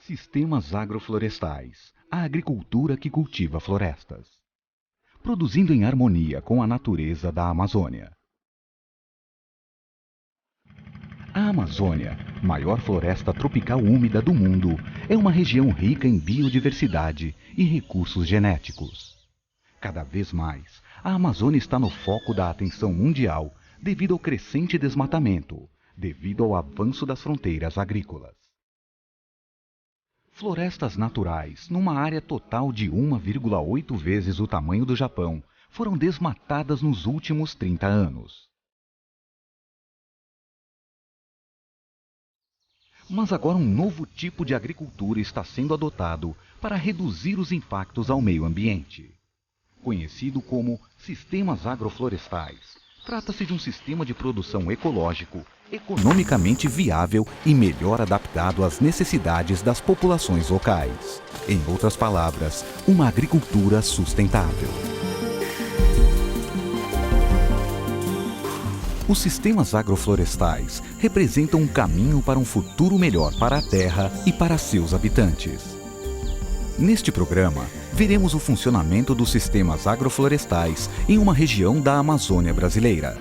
Sistemas agroflorestais, a agricultura que cultiva florestas, produzindo em harmonia com a natureza da Amazônia. A Amazônia, maior floresta tropical úmida do mundo, é uma região rica em biodiversidade e recursos genéticos. Cada vez mais, a Amazônia está no foco da atenção mundial devido ao crescente desmatamento, devido ao avanço das fronteiras agrícolas. Florestas naturais, numa área total de 1,8 vezes o tamanho do Japão, foram desmatadas nos últimos 30 anos. Mas agora um novo tipo de agricultura está sendo adotado para reduzir os impactos ao meio ambiente. Conhecido como sistemas agroflorestais, trata-se de um sistema de produção ecológico, economicamente viável e melhor adaptado às necessidades das populações locais. Em outras palavras, uma agricultura sustentável. Os sistemas agroflorestais representam um caminho para um futuro melhor para a Terra e para seus habitantes. Neste programa, veremos o funcionamento dos sistemas agroflorestais em uma região da Amazônia brasileira.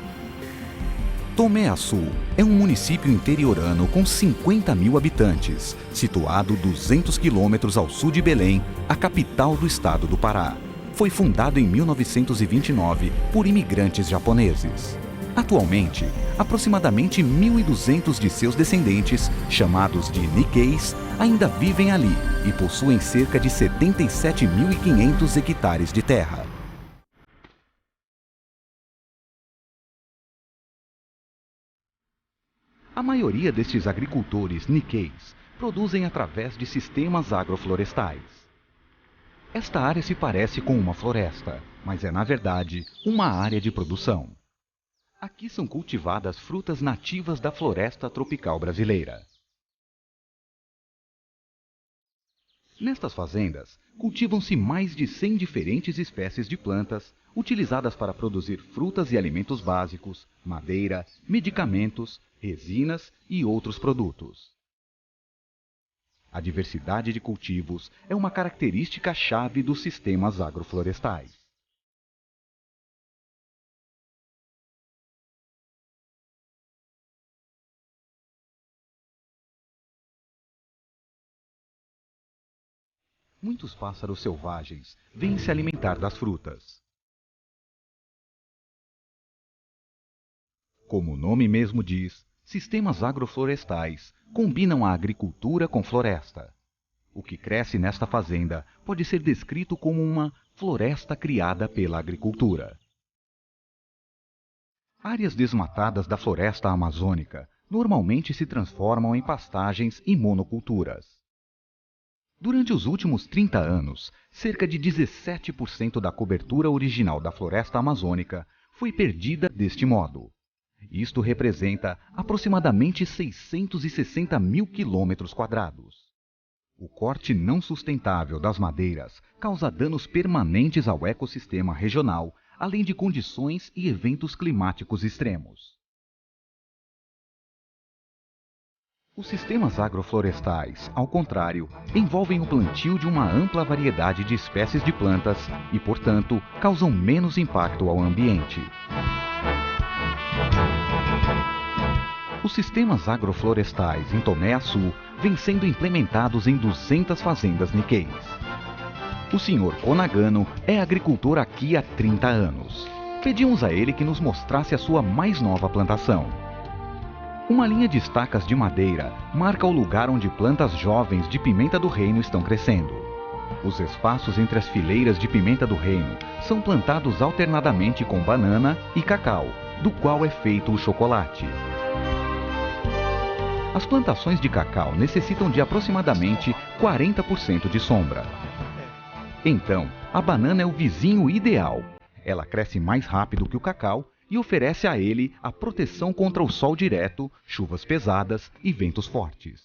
Tomé Açu é um município interiorano com 50 mil habitantes, situado 200 quilômetros ao sul de Belém, a capital do estado do Pará. Foi fundado em 1929 por imigrantes japoneses. Atualmente, aproximadamente 1.200 de seus descendentes, chamados de Nikkeis, ainda vivem ali e possuem cerca de 77.500 hectares de terra. A maioria destes agricultores Nikkeis produzem através de sistemas agroflorestais. Esta área se parece com uma floresta, mas é na verdade uma área de produção. Aqui são cultivadas frutas nativas da floresta tropical brasileira. Nestas fazendas, cultivam-se mais de 100 diferentes espécies de plantas, utilizadas para produzir frutas e alimentos básicos, madeira, medicamentos, resinas e outros produtos. A diversidade de cultivos é uma característica-chave dos sistemas agroflorestais. Muitos pássaros selvagens vêm se alimentar das frutas. Como o nome mesmo diz, sistemas agroflorestais combinam a agricultura com floresta. O que cresce nesta fazenda pode ser descrito como uma floresta criada pela agricultura. Áreas desmatadas da floresta amazônica normalmente se transformam em pastagens e monoculturas. Durante os últimos 30 anos, cerca de 17% da cobertura original da floresta amazônica foi perdida deste modo. Isto representa aproximadamente 660 mil quilômetros quadrados. O corte não sustentável das madeiras causa danos permanentes ao ecossistema regional, além de condições e eventos climáticos extremos. Os sistemas agroflorestais, ao contrário, envolvem o plantio de uma ampla variedade de espécies de plantas e, portanto, causam menos impacto ao ambiente. Os sistemas agroflorestais em Tomé Açu vêm sendo implementados em 200 fazendas Nikkeis. O Sr. Konagano é agricultor aqui há 30 anos. Pedimos a ele que nos mostrasse a sua mais nova plantação. Uma linha de estacas de madeira marca o lugar onde plantas jovens de pimenta do reino estão crescendo. Os espaços entre as fileiras de pimenta do reino são plantados alternadamente com banana e cacau, do qual é feito o chocolate. As plantações de cacau necessitam de aproximadamente 40% de sombra. Então, a banana é o vizinho ideal. Ela cresce mais rápido que o cacau e oferece a ele a proteção contra o sol direto, chuvas pesadas e ventos fortes.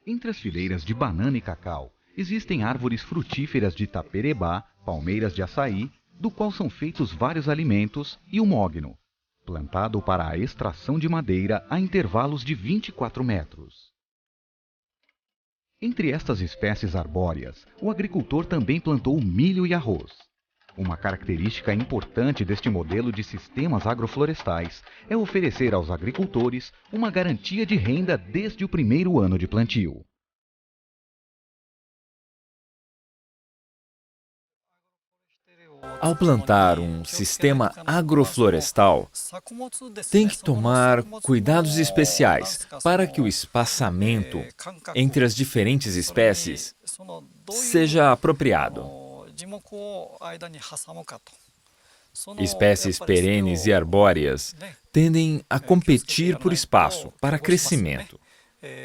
Entre as fileiras de banana e cacau, existem árvores frutíferas de taperebá, palmeiras de açaí, do qual são feitos vários alimentos, e o mogno. plantado para a extração de madeira a intervalos de 24 metros. Entre estas espécies arbóreas, o agricultor também plantou milho e arroz. Uma característica importante deste modelo de sistemas agroflorestais é oferecer aos agricultores uma garantia de renda desde o primeiro ano de plantio. Ao plantar um sistema agroflorestal, tem que tomar cuidados especiais para que o espaçamento entre as diferentes espécies seja apropriado. Espécies perenes e arbóreas tendem a competir por espaço para crescimento.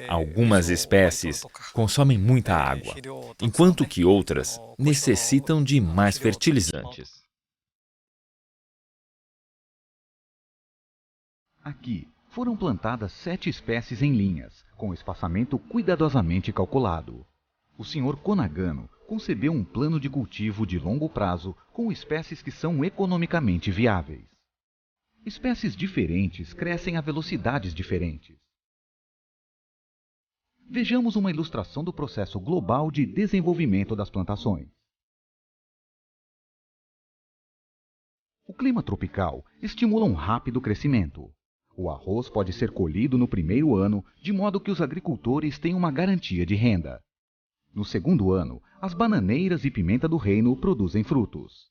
Algumas espécies consomem muita água, enquanto que outras necessitam de mais fertilizantes. Aqui foram plantadas 7 espécies em linhas, com espaçamento cuidadosamente calculado. O Sr. Konagano concebeu um plano de cultivo de longo prazo com espécies que são economicamente viáveis. Espécies diferentes crescem a velocidades diferentes. Vejamos uma ilustração do processo global de desenvolvimento das plantações. O clima tropical estimula um rápido crescimento. O arroz pode ser colhido no primeiro ano, de modo que os agricultores têm uma garantia de renda. No segundo ano, as bananeiras e pimenta do reino produzem frutos.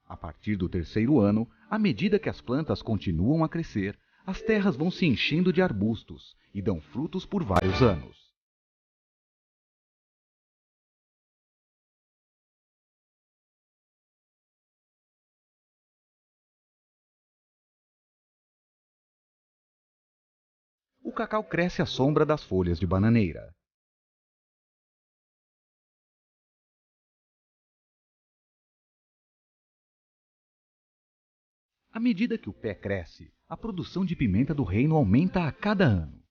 A partir do terceiro ano, à medida que as plantas continuam a crescer, as terras vão se enchendo de arbustos e dão frutos por vários anos. O cacau cresce à sombra das folhas de bananeira. À medida que o pé cresce, a produção de pimenta do reino aumenta a cada ano.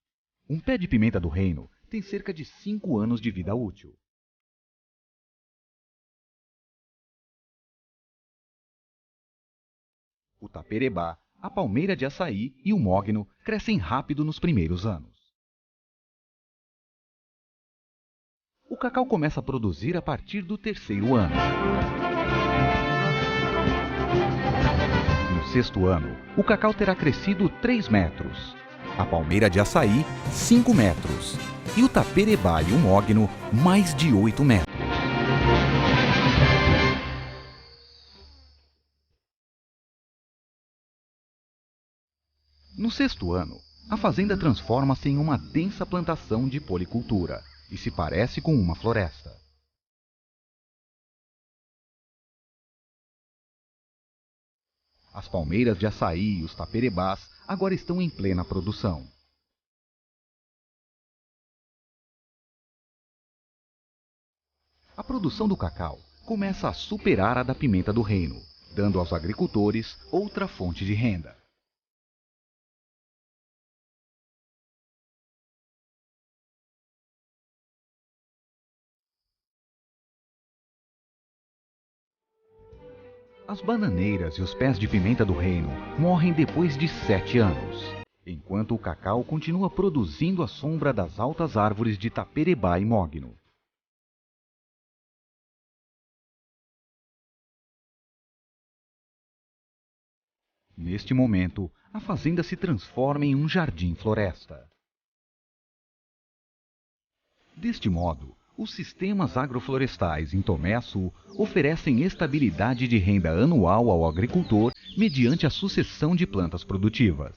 Um pé de pimenta do reino tem cerca de 5 anos de vida útil. O taperebá, a palmeira de açaí e o mogno crescem rápido nos primeiros anos. O cacau começa a produzir a partir do terceiro ano. No sexto ano, o cacau terá crescido 3 metros, a palmeira de açaí 5 metros e o taperebá e o mogno mais de 8 metros. No sexto ano, a fazenda transforma-se em uma densa plantação de policultura e se parece com uma floresta. As palmeiras de açaí e os taperebás agora estão em plena produção. A produção do cacau começa a superar a da pimenta do reino, dando aos agricultores outra fonte de renda. As bananeiras e os pés de pimenta do reino morrem depois de 7 anos, enquanto o cacau continua produzindo à sombra das altas árvores de taperebá e mogno. Neste momento, a fazenda se transforma em um jardim-floresta. Deste modo, os sistemas agroflorestais em Tomé Açu oferecem estabilidade de renda anual ao agricultor mediante a sucessão de plantas produtivas.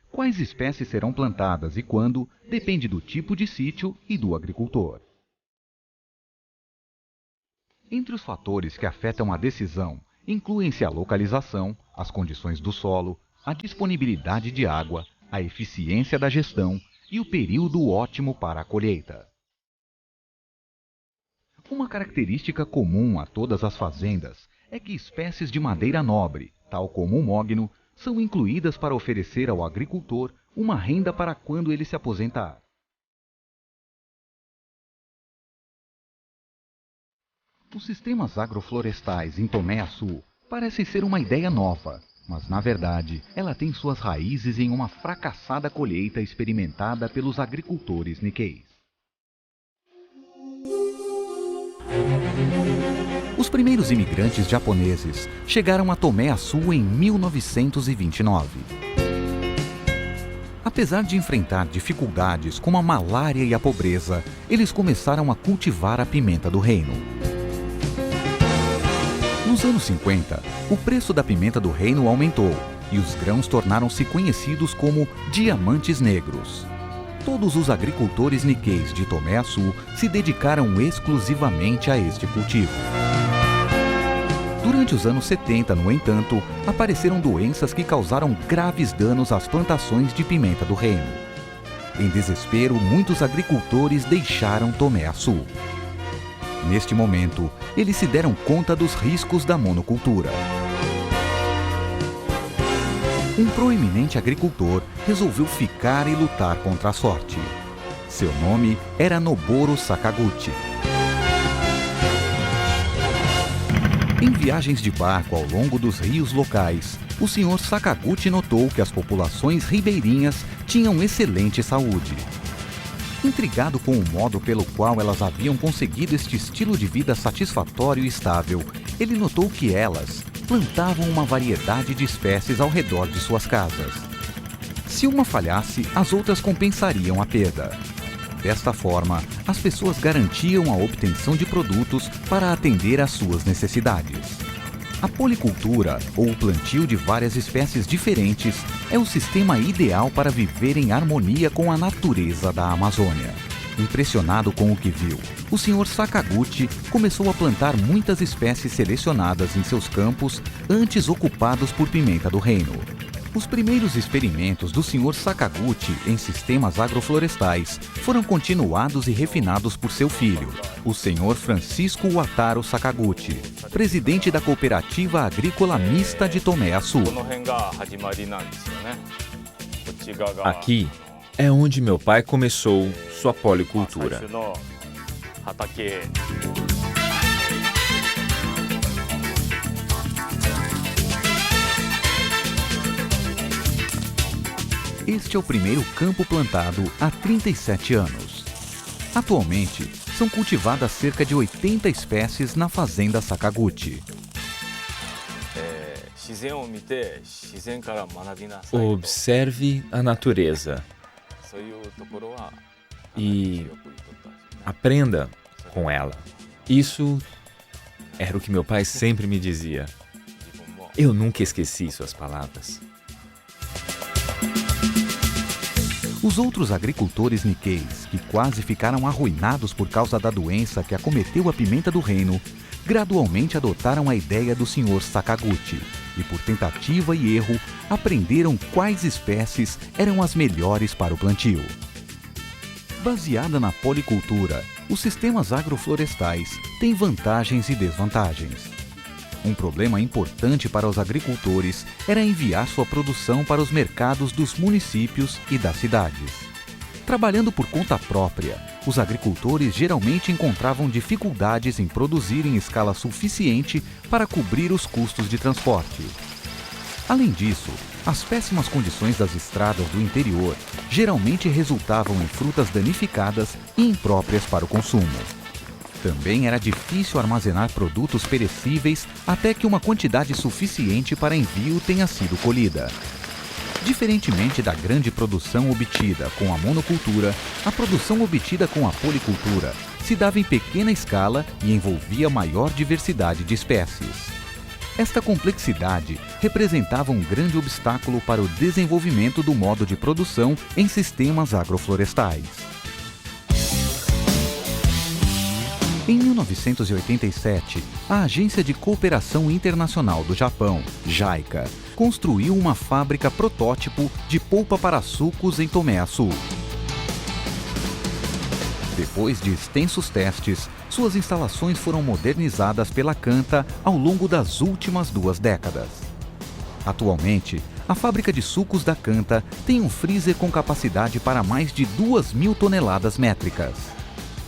Quais espécies serão plantadas e quando depende do tipo de sítio e do agricultor. Entre os fatores que afetam a decisão, incluem-se a localização, as condições do solo, a disponibilidade de água, a eficiência da gestão e o período ótimo para a colheita. Uma característica comum a todas as fazendas é que espécies de madeira nobre, tal como o mogno, são incluídas para oferecer ao agricultor uma renda para quando ele se aposentar. Os sistemas agroflorestais em Tomé-Açu parecem ser uma ideia nova, mas na verdade ela tem suas raízes em uma fracassada colheita experimentada pelos agricultores Nikkeis. Os primeiros imigrantes japoneses chegaram a Tomé-Açu em 1929. Apesar de enfrentar dificuldades como a malária e a pobreza, eles começaram a cultivar a pimenta do reino. Nos anos 50, o preço da pimenta do reino aumentou e os grãos tornaram-se conhecidos como diamantes negros. Todos os agricultores Nikkeis de Tomé-Açu se dedicaram exclusivamente a este cultivo. Durante os anos 70, no entanto, apareceram doenças que causaram graves danos às plantações de pimenta do reino. Em desespero, muitos agricultores deixaram Tomé-Açu. Neste momento, eles se deram conta dos riscos da monocultura. Um proeminente agricultor resolveu ficar e lutar contra a sorte. Seu nome era Noboru Sakaguchi. Em viagens de barco ao longo dos rios locais, o Sr. Sakaguchi notou que as populações ribeirinhas tinham excelente saúde. Intrigado com o modo pelo qual elas haviam conseguido este estilo de vida satisfatório e estável, ele notou que elas plantavam uma variedade de espécies ao redor de suas casas. Se uma falhasse, as outras compensariam a perda. Desta forma, as pessoas garantiam a obtenção de produtos para atender às suas necessidades. A policultura, ou o plantio de várias espécies diferentes, é o sistema ideal para viver em harmonia com a natureza da Amazônia. Impressionado com o que viu, o Sr. Sakaguchi começou a plantar muitas espécies selecionadas em seus campos antes ocupados por pimenta do reino. Os primeiros experimentos do Sr. Sakaguchi em sistemas agroflorestais foram continuados e refinados por seu filho, o Sr. Francisco Wataru Sakaguchi, presidente da Cooperativa Agrícola Mista de Tomé-Açu. Aqui é onde meu pai começou sua policultura. Este é o primeiro campo plantado há 37 anos. Atualmente, são cultivadas cerca de 80 espécies na fazenda Sakaguchi. Observe a natureza e aprenda com ela. Isso era o que meu pai sempre me dizia. Eu nunca esqueci suas palavras. Os outros agricultores Nikkeis, que quase ficaram arruinados por causa da doença que acometeu a pimenta do reino, gradualmente adotaram a ideia do Sr. Sakaguchi e, por tentativa e erro, aprenderam quais espécies eram as melhores para o plantio. Baseada na policultura, os sistemas agroflorestais têm vantagens e desvantagens. Um problema importante para os agricultores era enviar sua produção para os mercados dos municípios e das cidades. Trabalhando por conta própria, os agricultores geralmente encontravam dificuldades em produzir em escala suficiente para cobrir os custos de transporte. Além disso, as péssimas condições das estradas do interior geralmente resultavam em frutas danificadas e impróprias para o consumo. Também era difícil armazenar produtos perecíveis até que uma quantidade suficiente para envio tenha sido colhida. Diferentemente da grande produção obtida com a monocultura, a produção obtida com a policultura se dava em pequena escala e envolvia maior diversidade de espécies. Esta complexidade representava um grande obstáculo para o desenvolvimento do modo de produção em sistemas agroflorestais. Em 1987, a Agência de Cooperação Internacional do Japão, JICA, construiu uma fábrica protótipo de polpa para sucos em Tomé-Açu. Depois de extensos testes, suas instalações foram modernizadas pela Kanta ao longo das últimas 2 décadas. Atualmente, a fábrica de sucos da Kanta tem um freezer com capacidade para mais de 2.000 toneladas métricas.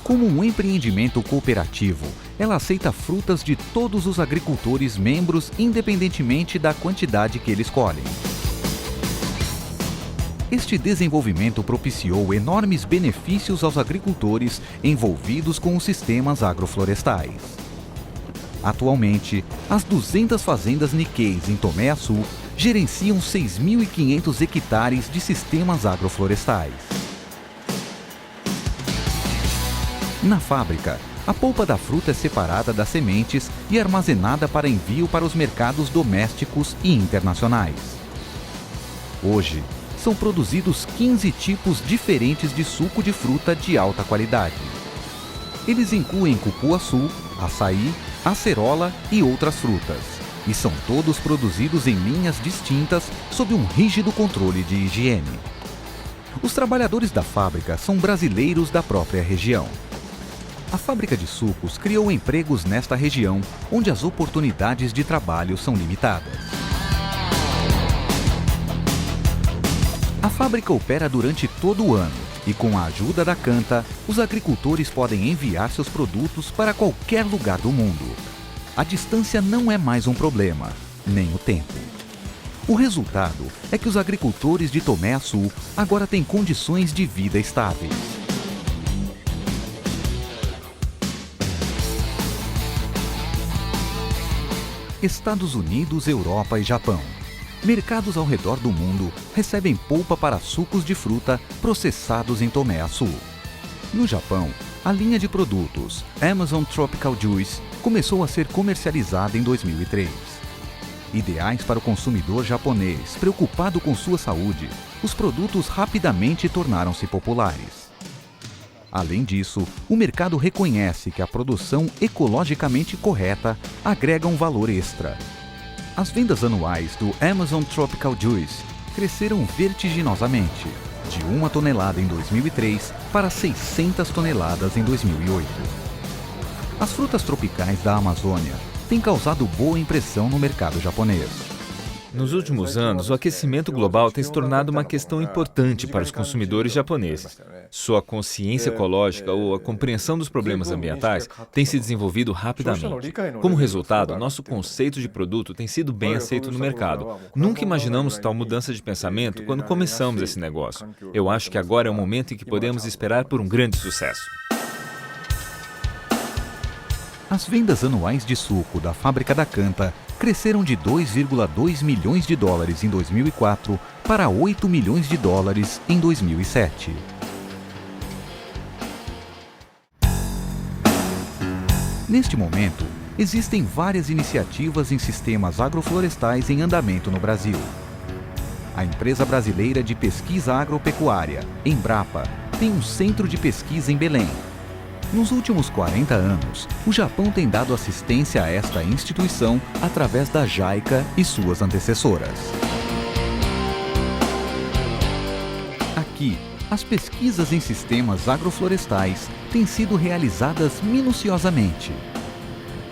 Como um empreendimento cooperativo, ela aceita frutas de todos os agricultores membros, independentemente da quantidade que eles colhem. Este desenvolvimento propiciou enormes benefícios aos agricultores envolvidos com os sistemas agroflorestais. Atualmente, as 200 fazendas Nikkeis em Tomé-Açu gerenciam 6.500 hectares de sistemas agroflorestais. Na fábrica, a polpa da fruta é separada das sementes e armazenada para envio para os mercados domésticos e internacionais. Hoje, são produzidos 15 tipos diferentes de suco de fruta de alta qualidade. Eles incluem cupuaçu, açaí, acerola e outras frutas, e são todos produzidos em linhas distintas sob um rígido controle de higiene. Os trabalhadores da fábrica são brasileiros da própria região. A fábrica de sucos criou empregos nesta região, onde as oportunidades de trabalho são limitadas. A fábrica opera durante todo o ano e, com a ajuda da Canta, os agricultores podem enviar seus produtos para qualquer lugar do mundo. A distância não é mais um problema, nem o tempo. O resultado é que os agricultores de Tomé-Açu agora têm condições de vida estáveis. Estados Unidos, Europa e Japão. Mercados ao redor do mundo recebem polpa para sucos de fruta processados em Tomé-Açu. No Japão, a linha de produtos Amazon Tropical Juice começou a ser comercializada em 2003. Ideais para o consumidor japonês preocupado com sua saúde, os produtos rapidamente tornaram-se populares. Além disso, o mercado reconhece que a produção ecologicamente correta agrega um valor extra. As vendas anuais do Amazon Tropical Juice cresceram vertiginosamente, de 1 tonelada em 2003 para 600 toneladas em 2008. As frutas tropicais da Amazônia têm causado boa impressão no mercado japonês. Nos últimos anos, o aquecimento global tem se tornado uma questão importante para os consumidores japoneses. Sua consciência ecológica ou a compreensão dos problemas ambientais tem se desenvolvido rapidamente. Como resultado, nosso conceito de produto tem sido bem aceito no mercado. Nunca imaginamos tal mudança de pensamento quando começamos esse negócio. Eu acho que agora é o momento em que podemos esperar por um grande sucesso. As vendas anuais de suco da fábrica da Canta cresceram de 2,2 milhões de dólares em 2004 para 8 milhões de dólares em 2007. Neste momento, existem várias iniciativas em sistemas agroflorestais em andamento no Brasil. A empresa brasileira de pesquisa agropecuária, Embrapa, tem um centro de pesquisa em Belém. Nos últimos 40 anos, o Japão tem dado assistência a esta instituição através da JICA e suas antecessoras. Aqui, as pesquisas em sistemas agroflorestais têm sido realizadas minuciosamente.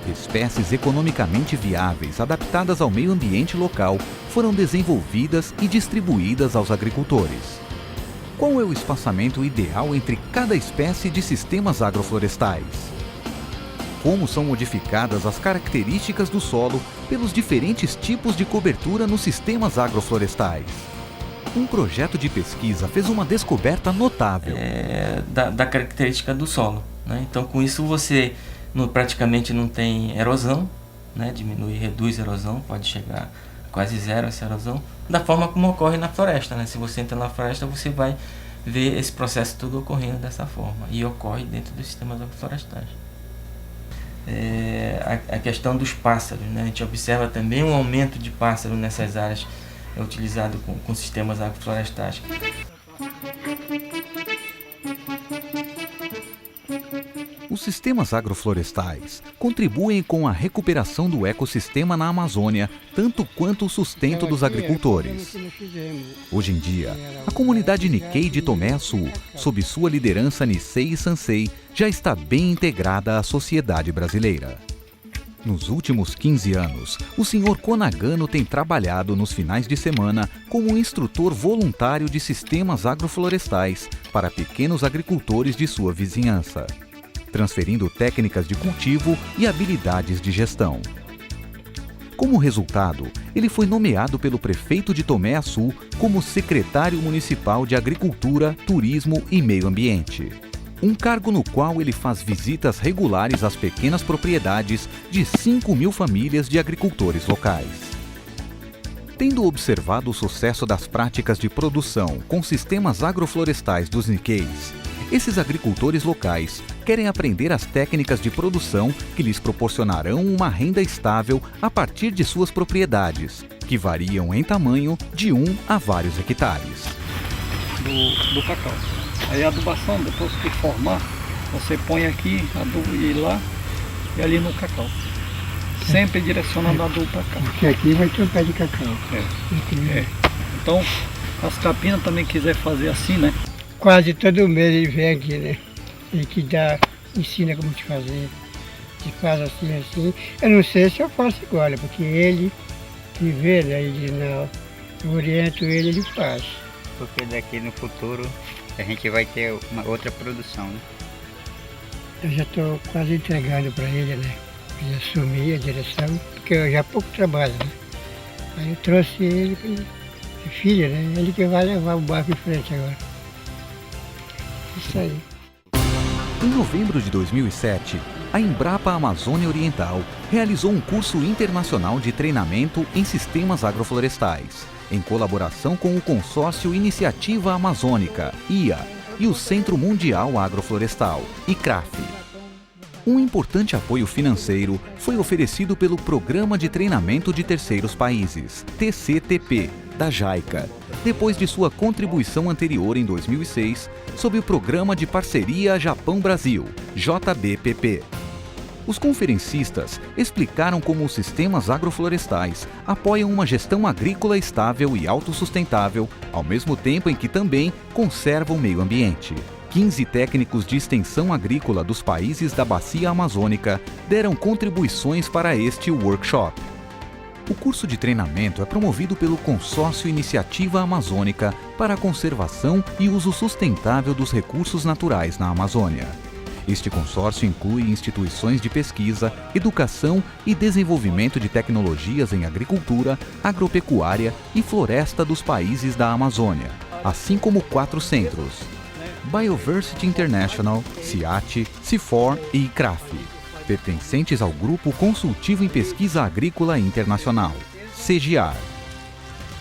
Espécies economicamente viáveis adaptadas ao meio ambiente local foram desenvolvidas e distribuídas aos agricultores. Qual é o espaçamento ideal entre cada espécie de sistemas agroflorestais? Como são modificadas as características do solo pelos diferentes tipos de cobertura nos sistemas agroflorestais? Um projeto de pesquisa fez uma descoberta notável. Da característica do solo, né? Então, com isso, você praticamente não tem erosão, né? Reduz a erosão, pode chegar quase zero essa erosão, da forma como ocorre na floresta, né? Se você entra na floresta, você vai ver esse processo todo ocorrendo dessa forma, e ocorre dentro dos sistemas agroflorestais. A questão dos pássaros, né? A gente observa também um aumento de pássaros nessas áreas utilizadas com sistemas agroflorestais. Os sistemas agroflorestais contribuem com a recuperação do ecossistema na Amazônia, tanto quanto o sustento dos agricultores. Hoje em dia, a comunidade Nikkei de Tomé-Açu, sob sua liderança Nisei Sansei, já está bem integrada à sociedade brasileira. Nos últimos 15 anos, o Sr. Konagano tem trabalhado nos finais de semana como instrutor voluntário de sistemas agroflorestais para pequenos agricultores de sua vizinhança. transferindo técnicas de cultivo e habilidades de gestão. Como resultado, ele foi nomeado pelo prefeito de Tomé Açu como secretário municipal de Agricultura, Turismo e Meio Ambiente. Um cargo no qual ele faz visitas regulares às pequenas propriedades de 5.000 famílias de agricultores locais. Tendo observado o sucesso das práticas de produção com sistemas agroflorestais dos Nikkeis, esses agricultores locais querem aprender as técnicas de produção que lhes proporcionarão uma renda estável a partir de suas propriedades, que variam em tamanho de 1 a vários hectares. Do cacau. Aí a adubação, depois que formar, você põe aqui, adubo e lá e ali no cacau. Sempre direcionando a adubo para cá. Porque aqui vai ter um pé de cacau. Então, as capinas também quiser fazer assim, né? Quase todo mês ele vem aqui, né? Ele que ensina como te fazer. Te faz assim, assim. Eu não sei se eu faço igual, porque ele que vê, né? Eu oriento ele, ele faz. Porque daqui no futuro a gente vai ter uma outra produção, né? Eu já estou quase entregando para ele, né? Ele assumir a direção, porque eu já há pouco trabalho, né? Aí eu trouxe ele, filho, né? Ele que vai levar o barco em frente agora. Isso aí. Em novembro de 2007, a Embrapa Amazônia Oriental realizou um curso internacional de treinamento em sistemas agroflorestais, em colaboração com o consórcio Iniciativa Amazônica, IA, e o Centro Mundial Agroflorestal, ICRAF. Um importante apoio financeiro foi oferecido pelo Programa de Treinamento de Terceiros Países, TCTP, da JICA, depois de sua contribuição anterior em 2006 sob o Programa de Parceria Japão-Brasil, JBPP. Os conferencistas explicaram como os sistemas agroflorestais apoiam uma gestão agrícola estável e autossustentável, ao mesmo tempo em que também conservam o meio ambiente. 15 técnicos de extensão agrícola dos países da Bacia Amazônica deram contribuições para este workshop. O curso de treinamento é promovido pelo Consórcio Iniciativa Amazônica para a Conservação e Uso Sustentável dos Recursos Naturais na Amazônia. Este consórcio inclui instituições de pesquisa, educação e desenvolvimento de tecnologias em agricultura, agropecuária e floresta dos países da Amazônia, assim como 4 centros: Bioversity International, CIAT, CIFOR e ICRAF, pertencentes ao Grupo Consultivo em Pesquisa Agrícola Internacional, CGIAR.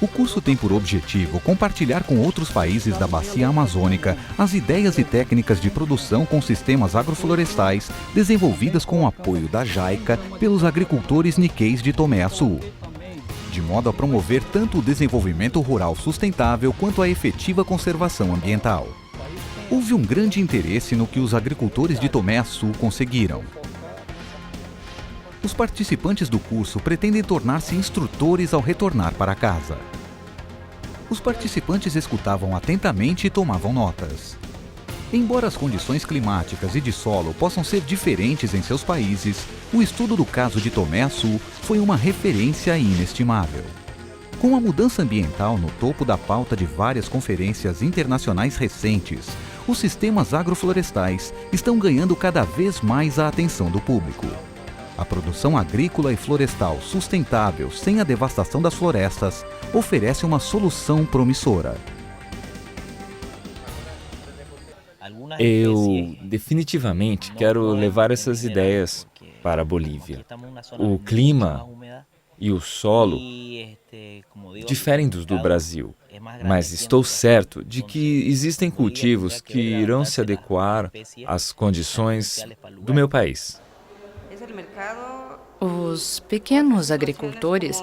O curso tem por objetivo compartilhar com outros países da Bacia Amazônica as ideias e técnicas de produção com sistemas agroflorestais desenvolvidas com o apoio da JICA pelos agricultores Nikkeis de Tomé Açu, de modo a promover tanto o desenvolvimento rural sustentável quanto a efetiva conservação ambiental. Houve um grande interesse no que os agricultores de Tomé Açu conseguiram. Os participantes do curso pretendem tornar-se instrutores ao retornar para casa. Os participantes escutavam atentamente e tomavam notas. Embora as condições climáticas e de solo possam ser diferentes em seus países, o estudo do caso de Tomé Açu foi uma referência inestimável. Com a mudança ambiental no topo da pauta de várias conferências internacionais recentes, os sistemas agroflorestais estão ganhando cada vez mais a atenção do público. A produção agrícola e florestal sustentável sem a devastação das florestas oferece uma solução promissora. Eu definitivamente quero levar essas ideias para a Bolívia. O clima e o solo diferem dos do Brasil, mas estou certo de que existem cultivos que irão se adequar às condições do meu país. Os pequenos agricultores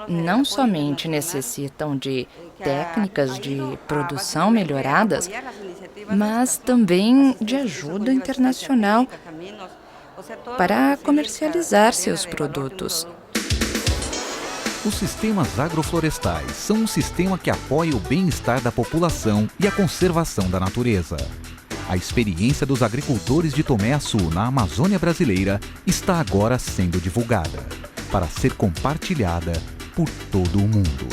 não somente necessitam de técnicas de produção melhoradas, mas também de ajuda internacional para comercializar seus produtos. Os sistemas agroflorestais são um sistema que apoia o bem-estar da população e a conservação da natureza. A experiência dos agricultores de Tomé Açu na Amazônia brasileira está agora sendo divulgada, para ser compartilhada por todo o mundo.